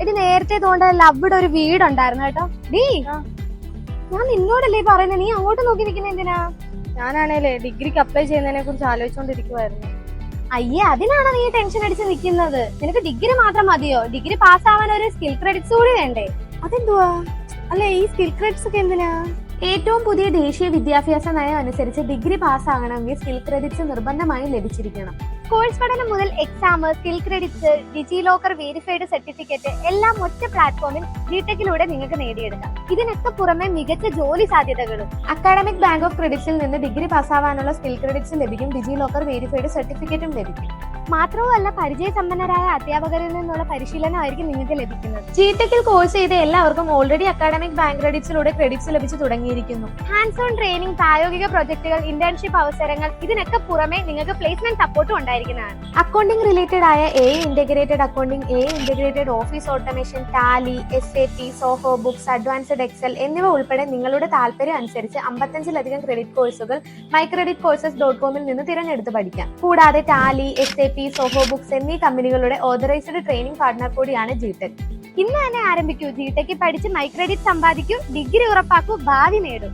എടി നേരത്തെ തോണ്ടല്ല അവിടെ ഒരു വീടുണ്ടായിരുന്നു കേട്ടോ. നീ ഞാൻ നിന്നോടല്ലേ പറയുന്നത്, നീ അങ്ങോട്ട് നോക്കി നിൽക്കുന്ന എന്തിനാ? ഞാനാണേലേ ഡിഗ്രിക്ക് അപ്ലൈ ചെയ്യുന്നതിനെ കുറിച്ച് ആലോചിച്ചോണ്ടിരിക്കുവായിരുന്നു. അയ്യേ, അതിനാണോ നീ ടെൻഷൻ അടിച്ച് നിൽക്കുന്നത്? നിനക്ക് ഡിഗ്രി മാത്രം മതിയോ? ഡിഗ്രി പാസ്സാവാൻ ഒരു സ്കിൽ ക്രെഡിറ്റ്സ് കൂടി വേണ്ടേ? അതെന്തുവാ? അല്ലെ ഈ സ്കിൽ ക്രെഡിറ്റ്സ് ഒക്കെ എന്തിനാ? ഏറ്റവും പുതിയ ദേശീയ വിദ്യാഭ്യാസ നയം അനുസരിച്ച് ഡിഗ്രി പാസ്സാകണമെങ്കിൽ സ്കിൽ ക്രെഡിറ്റ്സ് നിർബന്ധമായും ലഭിച്ചിരിക്കണം. കോഴ്സ് പഠനം മുതൽ എക്സാം, സ്കിൽ ക്രെഡിറ്റ്സ്, ഡിജി ലോക്കർ വെരിഫൈഡ് സർട്ടിഫിക്കറ്റ് എല്ലാം ഒറ്റ പ്ലാറ്റ്ഫോമിൽ ജിടെക്കിലൂടെ നിങ്ങൾക്ക് നേടിയെടുക്കാം. ഇതിനൊക്കെ പുറമെ മികച്ച ജോലി സാധ്യതകളും. അക്കാഡമിക് ബാങ്ക് ഓഫ് ക്രെഡിറ്റ്സിൽ നിന്ന് ഡിഗ്രി പാസ്സാവാനുള്ള സ്കിൽ ക്രെഡിറ്റ്സ് ലഭിക്കും. ഡിജി ലോക്കർ വെരിഫൈഡ് സർട്ടിഫിക്കറ്റും ലഭിക്കും. മാത്രവുമല്ല, പരിചയസമ്പന്നരായ അധ്യാപകരിൽ നിന്നുള്ള പരിശീലനമായിരിക്കും നിങ്ങൾക്ക് ലഭിക്കുന്നത്. ജിടെക്കിൽ കോഴ്സ് ചെയ്ത എല്ലാവർക്കും ഓൾറെഡി അക്കാഡമിക് ബാങ്ക് ക്രെഡിറ്റ്സിലൂടെ ക്രെഡിറ്റ്സ് ലഭിച്ചു തുടങ്ങിയിരിക്കുന്നു. ഹാൻഡ്സ് ഓൺ ട്രെയിനിങ്, പ്രായോഗിക പ്രൊജക്ടുകൾ, ഇന്റേൺഷിപ്പ് അവസരങ്ങൾ, ഇതിനൊക്കെ പുറമെ നിങ്ങൾക്ക് പ്ലേസ്മെന്റ് സപ്പോർട്ടും ഉണ്ടായിരിക്കുന്നതാണ്. അക്കൗണ്ടിംഗ് റിലേറ്റഡ് ആയ integrated accounting, integrated office automation, Tally, SAP, Zoho books, advanced Excel എന്നിവ ഉൾപ്പെടെ നിങ്ങളുടെ താല്പര്യം അനുസരിച്ച് 55-ലധികം ക്രെഡിറ്റ് കോഴ്സുകൾ mycreditcourses.com നിന്ന് തിരഞ്ഞെടുത്ത് പഠിക്കാം. കൂടാതെ ടാലി, SAP, സോഹോ ബുക്സ് എന്നീ കമ്പനികളുടെ ഓതറൈസ്ഡ് ട്രെയിനിങ് പാർട്ണർ കൂടിയാണ് ജിടെക്. ഇന്ന് തന്നെ ആരംഭിക്കൂ. ജിടെക് പഠിച്ച് മൈക്രെഡിറ്റ് സമ്പാദിക്കൂ, ഡിഗ്രി ഉറപ്പാക്കൂ, ഭാവി നേടൂ.